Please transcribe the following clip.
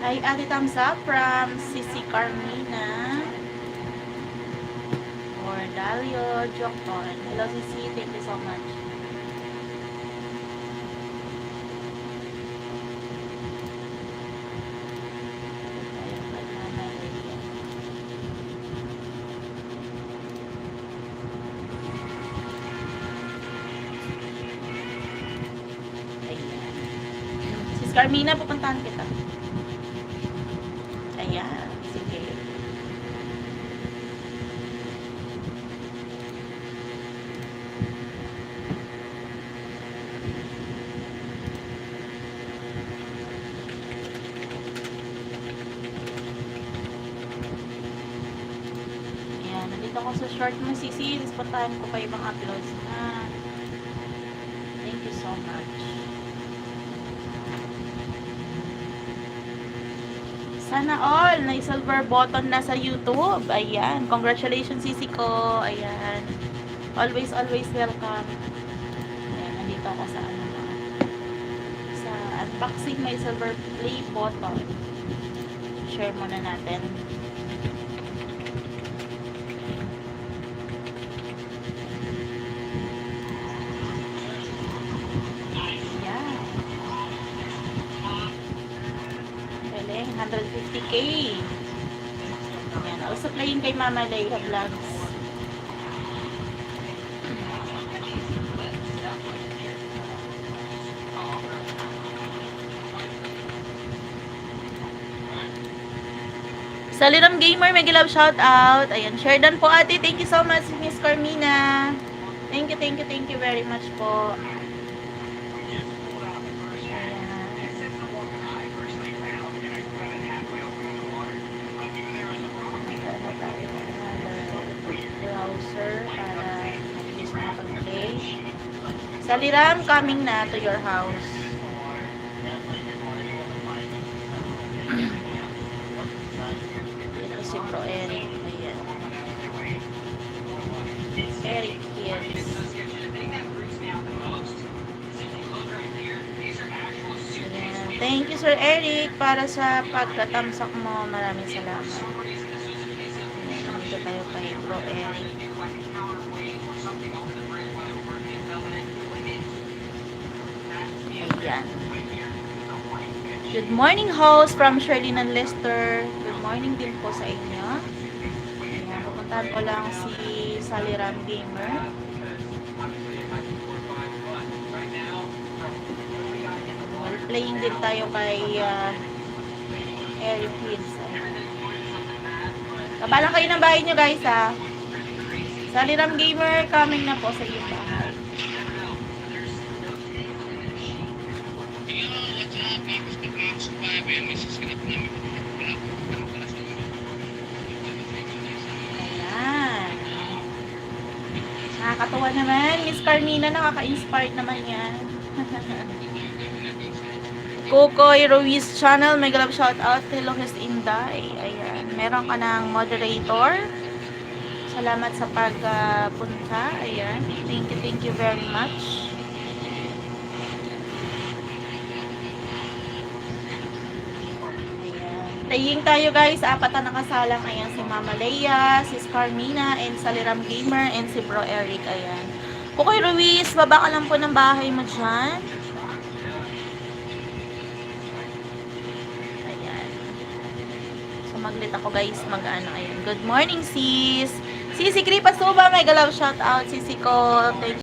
Hi, Ate Thumbs Up from Sisi Carmina. Or Dalio Jokton. Hello, Sisi. Thank you so much. Sis Carmina, pupuntahan kita. Ayan. Sige. Ayan. Nandito ako sa short mo, Sisi. Puntahan ko pa ibang uploads na. Thank you so much. Sana all na silver button na sa YouTube. Ayan. Congratulations, Sisi ko. Ayan. Always welcome. Ayan. Nandito ako sa ano na. Sa unboxing may silver play button. Share muna natin. Ayan. Galing. 150k. Ayan. Also playing kay Mama Leia Vlogs. Sa Liram Gamer, may love shout out. Ayan, share dan po ate. Thank you so much, Miss Carmina. Thank you very much po. Browser para mag-use na pag-play. Sa Liram, coming na to your house. Si Bro Eric. Ayan. Eric Kids. Ayan. Thank you, Sir Eric, para sa pagkatamsak mo. Maraming salamat. Ayan. Nandito tayo kay Bro Eric. Ayan. Good morning, host from Sherlyn and Lester. Good morning din po sa inyo. Ayan, pupuntahan ko lang si Saliram Gamer. Well, playing din tayo kay Eric Kids. Kapalang kayo ng bahay nyo, guys, ha. Saliram Gamer, coming na po sa iyong bahay. Ayan. Nakakatawa naman. Miss Carmina, nakaka-inspired naman yan. Kokoy Ruiz Channel, may love shout out. Hello, Miss Inday. Ayan. Meron ka ng moderator. Salamat sa pagpunta. Ayan. Thank you very much. Playing tayo, guys. Apat na nakasalang. Ayan, si Mama Leia, si Carmina, and Saliram Gamer, and si Bro Eric. Ayan. Kukoy Ruiz, baba ka lang po ng bahay mo dyan. Ayan. So, maglit ako, guys. Mag-ano, ayan. Good morning, sis. Sisi Kripa Suba, may galaw shout out. Sisi ko. Thank you.